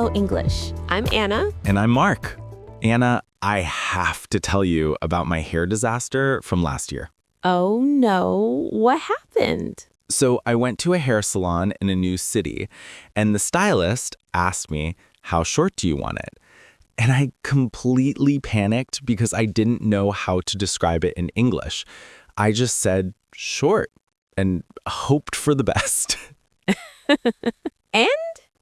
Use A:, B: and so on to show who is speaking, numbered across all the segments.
A: SpeakFlow English. I'm Anna.
B: And I'm Mark. Anna, I have to tell you about my hair disaster from last year.
A: Oh no, what happened?
B: So I went to a hair salon in a new city, and the stylist asked me, "How short do you want it?" And I completely panicked because I didn't know how to describe it in English. I just said short and hoped for the best.
A: And?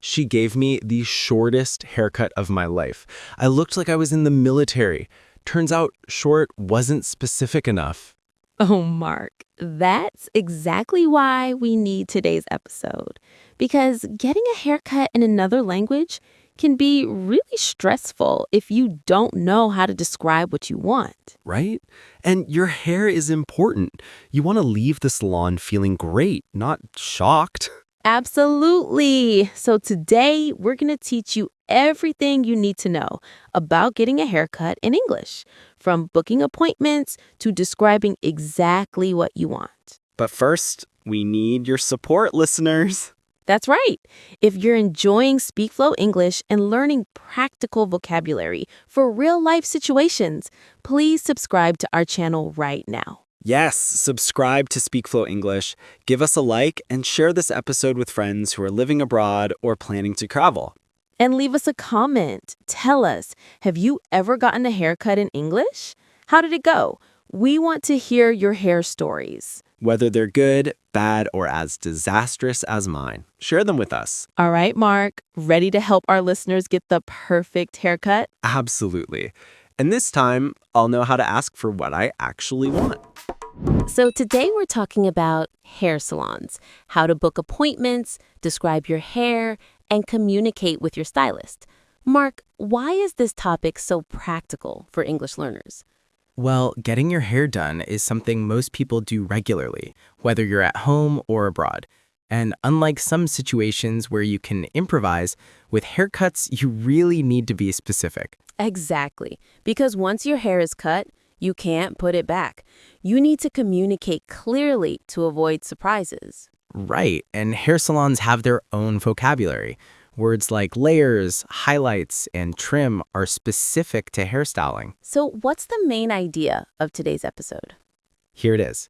B: She gave me the shortest haircut of my life. I looked like I was in the military. Turns out short wasn't specific enough.
A: Oh, Mark, that's exactly why we need today's episode. Because getting a haircut in another language can be really stressful if you don't know how to describe what you want.
C: Right? And your hair is important. You want to leave the salon feeling great, not shocked.
A: Absolutely. So today, we're going to teach you everything you need to know about getting a haircut in English, from booking appointments to describing exactly what you want.
C: But first, we need your support, listeners.
A: That's right. If you're enjoying SpeakFlow English and learning practical vocabulary for real-life situations, please subscribe to our channel right now.
C: Yes, subscribe to SpeakFlow English, give us a like, and share this episode with friends who are living abroad or planning to travel.
A: And leave us a comment. Tell us, have you ever gotten a haircut in English? How did it go? We want to hear your hair stories.
C: Whether they're good, bad, or as disastrous as mine, share them with us.
A: All right, Mark, ready to help our listeners get the perfect haircut?
C: Absolutely. And this time, I'll know how to ask for what I actually want.
A: So today we're talking about hair salons, how to book appointments, describe your hair, and communicate with your stylist. Mark, why is this topic so practical for English learners?
D: Well, getting your hair done is something most people do regularly, whether you're at home or abroad. And unlike some situations where you can improvise, with haircuts, you really need to be specific.
A: Exactly, because once your hair is cut, you can't put it back. You need to communicate clearly to avoid surprises.
D: Right, and hair salons have their own vocabulary. Words like layers, highlights, and trim are specific to hairstyling.
A: So what's the main idea of today's episode?
D: Here it is.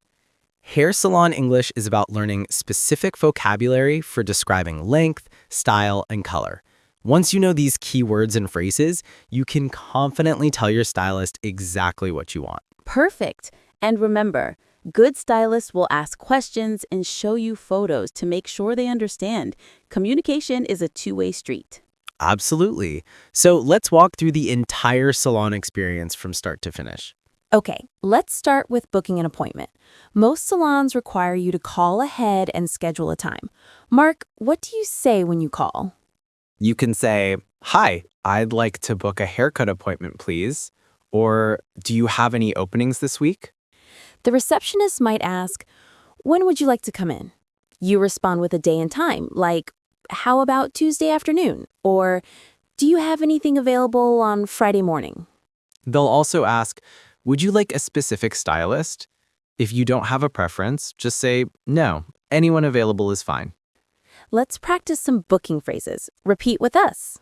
D: Hair salon English is about learning specific vocabulary for describing length, style, and color. Once you know these key words and phrases, you can confidently tell your stylist exactly what you want.
A: Perfect. And remember, good stylists will ask questions and show you photos to make sure they understand. Communication is a two-way street.
D: Absolutely. So let's walk through the entire salon experience from start to finish.
E: Okay, let's start with booking an appointment. Most salons require you to call ahead and schedule a time. Mark, what do you say when you call?
D: You can say, "Hi, I'd like to book a haircut appointment, please." Or, "Do you have any openings this week?"
E: The receptionist might ask, "When would you like to come in?" You respond with a day and time, like, "How about Tuesday afternoon?" Or, "Do you have anything available on Friday morning?"
D: They'll also ask, "Would you like a specific stylist?" If you don't have a preference, just say, "No, anyone available is fine."
E: Let's practice some booking phrases. Repeat with us.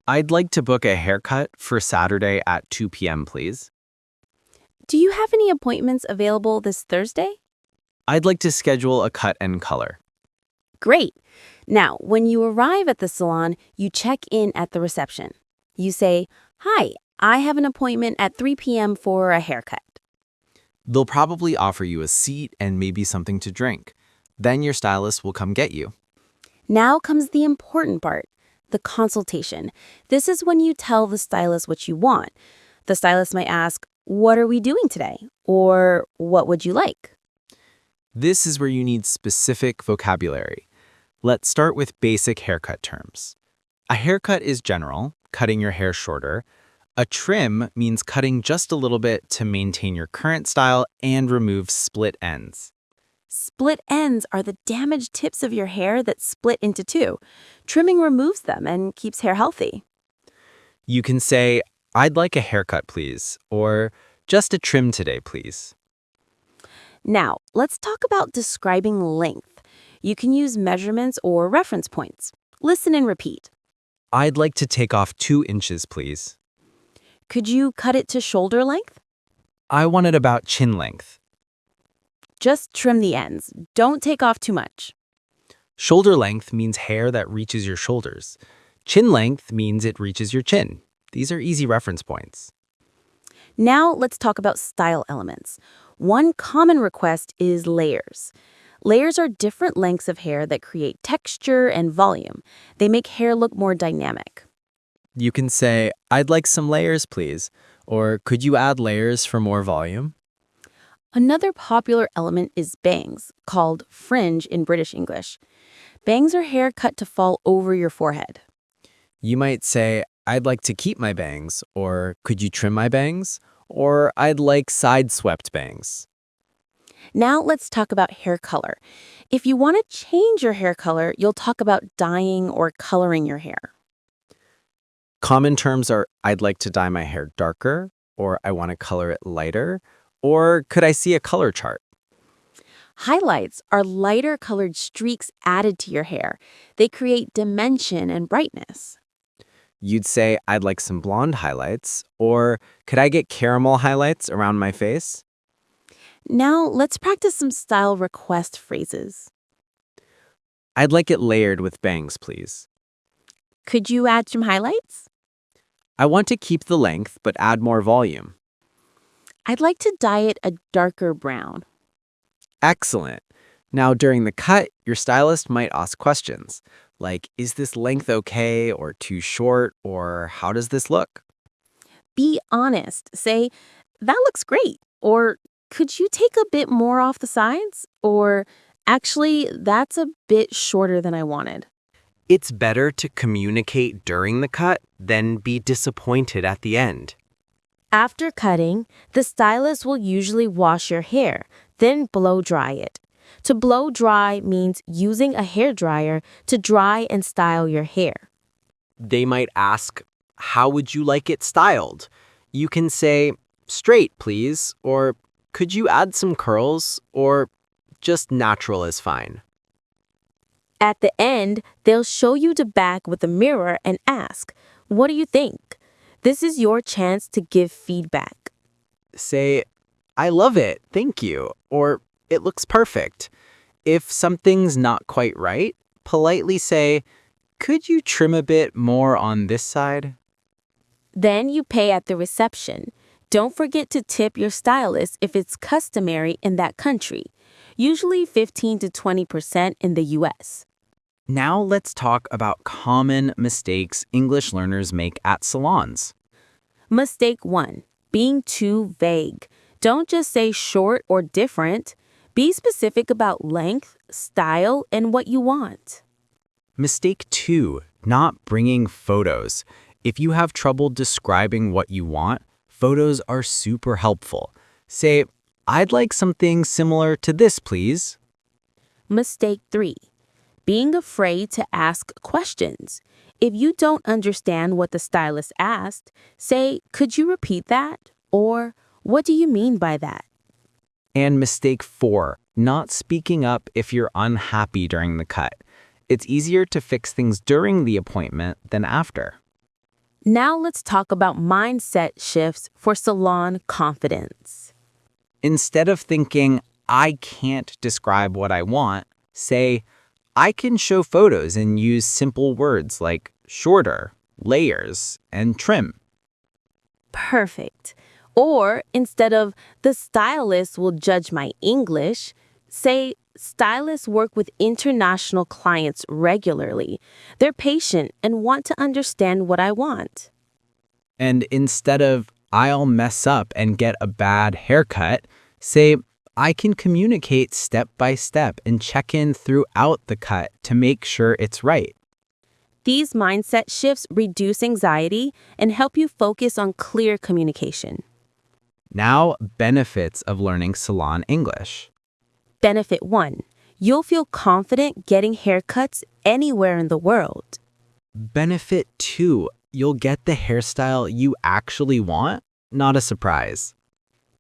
D: "I'd like to book a haircut for Saturday at 2 p.m., please."
E: Do you have any appointments available this Thursday?
D: "I'd like to schedule a cut and color."
E: Great. Now, when you arrive at the salon, you check in at the reception. You say, "Hi, I have an appointment at 3 p.m. for a haircut."
D: They'll probably offer you a seat and maybe something to drink. Then your stylist will come get you.
E: Now comes the important part, the consultation. This is when you tell the stylist what you want. The stylist might ask, "What are we doing today?" Or, "What would you like?"
D: This is where you need specific vocabulary. Let's start with basic haircut terms. A haircut is general, cutting your hair shorter. A trim means cutting just a little bit to maintain your current style and remove split ends.
E: Split ends are the damaged tips of your hair that split into two. Trimming removes them and keeps hair healthy.
D: You can say, "I'd like a haircut, please," or "Just a trim today, please."
E: Now, let's talk about describing length. You can use measurements or reference points. Listen and repeat.
D: I'd like to take off 2 inches, please.
E: Could you cut it to shoulder length?
D: I want it about chin length.
E: Just trim the ends. Don't take off too much.
D: Shoulder length means hair that reaches your shoulders. Chin length means it reaches your chin. These are easy reference points.
E: Now let's talk about style elements. One common request is layers. Layers are different lengths of hair that create texture and volume. They make hair look more dynamic.
D: You can say, I'd like some layers, please. Or could you add layers for more volume?
E: Another popular element is bangs, called fringe in British English. Bangs are hair cut to fall over your forehead.
D: You might say, I'd like to keep my bangs, or could you trim my bangs? Or I'd like side-swept bangs.
E: Now let's talk about hair color. If you want to change your hair color, you'll talk about dyeing or coloring your hair.
D: Common terms are, I'd like to dye my hair darker, or I want to color it lighter, or could I see a color chart?
E: Highlights are lighter colored streaks added to your hair. They create dimension and brightness.
D: You'd say, I'd like some blonde highlights, or could I get caramel highlights around my face?
E: Now let's practice some style request phrases.
D: I'd like it layered with bangs, please.
E: Could you add some highlights?
D: I want to keep the length, but add more volume.
E: I'd like to dye it a darker brown.
D: Excellent. Now, during the cut, your stylist might ask questions, like, is this length okay, or too short, or how does this look?
E: Be honest. Say, that looks great. Or, could you take a bit more off the sides? Or, actually, that's a bit shorter than I wanted.
D: It's better to communicate during the cut than be disappointed at the end.
A: After cutting, the stylist will usually wash your hair, then blow dry it. To blow dry means using a hairdryer to dry and style your hair.
D: They might ask, how would you like it styled? You can say, straight, please, or could you add some curls, or just natural is fine.
A: At the end, they'll show you the back with a mirror and ask, what do you think? This is your chance to give feedback.
D: Say, I love it, thank you, or it looks perfect. If something's not quite right, politely say, could you trim a bit more on this side?
A: Then you pay at the reception. Don't forget to tip your stylist if it's customary in that country, usually 15 to 20% in the US.
D: Now let's talk about common mistakes English learners make at salons.
A: Mistake 1, being too vague. Don't just say short or different. Be specific about length, style, and what you want.
D: Mistake 2, not bringing photos. If you have trouble describing what you want, photos are super helpful. Say, I'd like something similar to this, please.
A: Mistake 3, being afraid to ask questions. If you don't understand what the stylist asked, say, could you repeat that? Or, what do you mean by that?
D: And mistake 4, not speaking up if you're unhappy during the cut. It's easier to fix things during the appointment than after.
A: Now let's talk about mindset shifts for salon confidence.
D: Instead of thinking, I can't describe what I want, say, I can show photos and use simple words like shorter, layers, and trim.
A: Perfect. Or instead of, the stylist will judge my English, say, stylists work with international clients regularly. They're patient and want to understand what I want.
D: And instead of, I'll mess up and get a bad haircut, say, I can communicate step by step and check in throughout the cut to make sure it's right.
A: These mindset shifts reduce anxiety and help you focus on clear communication.
D: Now, benefits of learning salon English.
A: Benefit 1, you'll feel confident getting haircuts anywhere in the world.
D: Benefit 2, you'll get the hairstyle you actually want, not a surprise.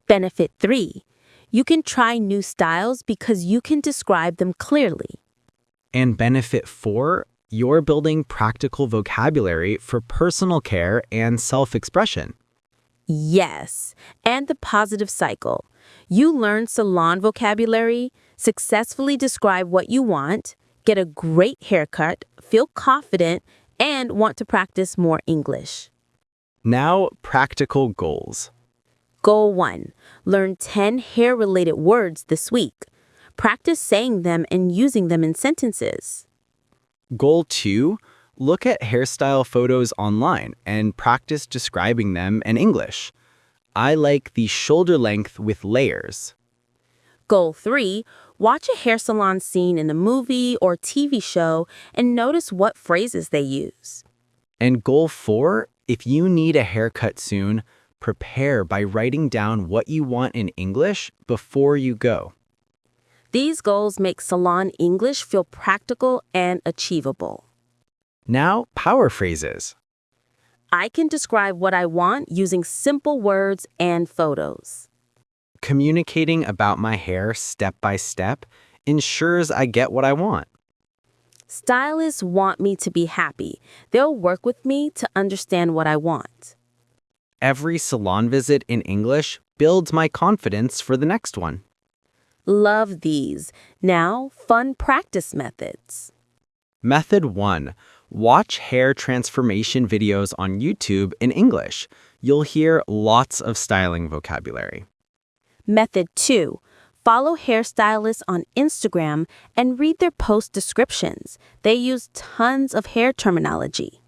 A: Benefit 3, you can try new styles because you can describe them clearly.
D: And benefit 4, you're building practical vocabulary for personal care and self-expression.
E: Yes, and the positive cycle. You learn salon vocabulary, successfully describe what you want, get a great haircut, feel confident, and want to practice more English.
D: Now, practical goals.
E: Goal 1. Learn 10 hair-related words this week. Practice saying them and using them in sentences.
D: Goal 2. Look at hairstyle photos online and practice describing them in English. I like the shoulder length with layers.
E: Goal 3. Watch a hair salon scene in a movie or TV show and notice what phrases they use.
D: And goal 4. If you need a haircut soon, prepare by writing down what you want in English before you go.
E: These goals make salon English feel practical and achievable.
D: Now, power phrases.
E: I can describe what I want using simple words and photos.
D: Communicating about my hair step by step ensures I get what I want.
E: Stylists want me to be happy. They'll work with me to understand what I want.
D: Every salon visit in English builds my confidence for the next one.
E: Love these. Now, fun practice methods.
D: Method 1. Watch hair transformation videos on YouTube in English. You'll hear lots of styling vocabulary.
E: Method 2. Follow hairstylists on Instagram and read their post descriptions. They use tons of hair terminology.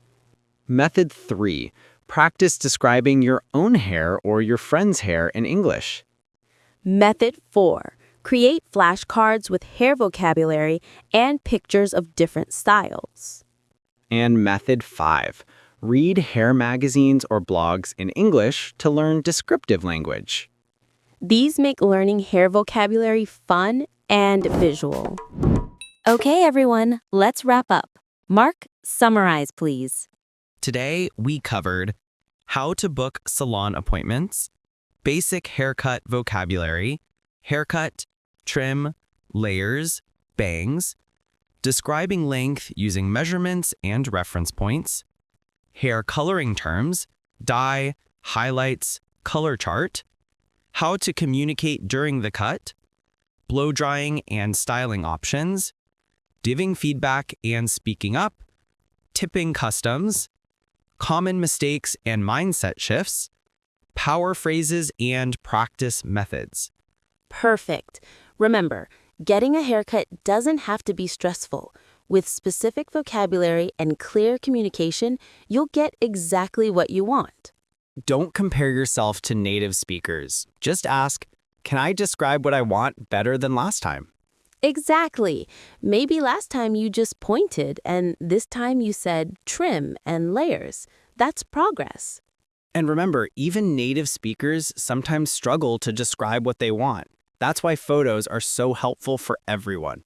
D: Method 3. Practice describing your own hair or your friend's hair in English.
E: Method 4. Create flashcards with hair vocabulary and pictures of different styles.
D: And Method 5. Read hair magazines or blogs in English to learn descriptive language.
E: These make learning hair vocabulary fun and visual.
A: Okay, everyone, let's wrap up. Mark, summarize, please.
B: Today, we covered how to book salon appointments, basic haircut vocabulary, haircut, trim, layers, bangs, describing length using measurements and reference points, hair coloring terms, dye, highlights, color chart, how to communicate during the cut, blow drying and styling options, giving feedback and speaking up, tipping customs, common mistakes and mindset shifts, power phrases and practice methods.
E: Perfect. Remember, getting a haircut doesn't have to be stressful. With specific vocabulary and clear communication, you'll get exactly what you want.
C: Don't compare yourself to native speakers. Just ask, can I describe what I want better than last time?
E: Exactly. Maybe last time you just pointed and this time you said trim and layers. That's progress.
C: And remember, even native speakers sometimes struggle to describe what they want. That's why photos are so helpful for everyone.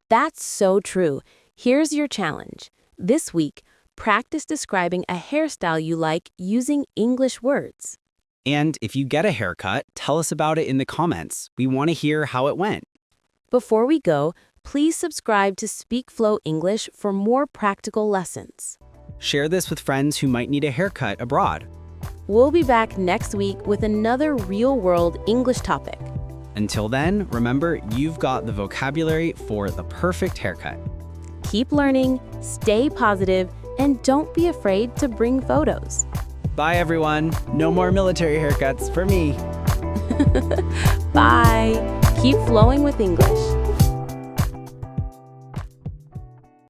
E: That's so true. Here's your challenge. This week, practice describing a hairstyle you like using English words.
C: And if you get a haircut, tell us about it in the comments. We want to hear how it went.
E: Before we go, please subscribe to SpeakFlow English for more practical lessons.
C: Share this with friends who might need a haircut abroad.
E: We'll be back next week with another real-world English topic.
C: Until then, remember, you've got the vocabulary for the perfect haircut.
E: Keep learning, stay positive, and don't be afraid to bring photos.
C: Bye, everyone. No more military haircuts for me.
E: Bye. Keep flowing with English.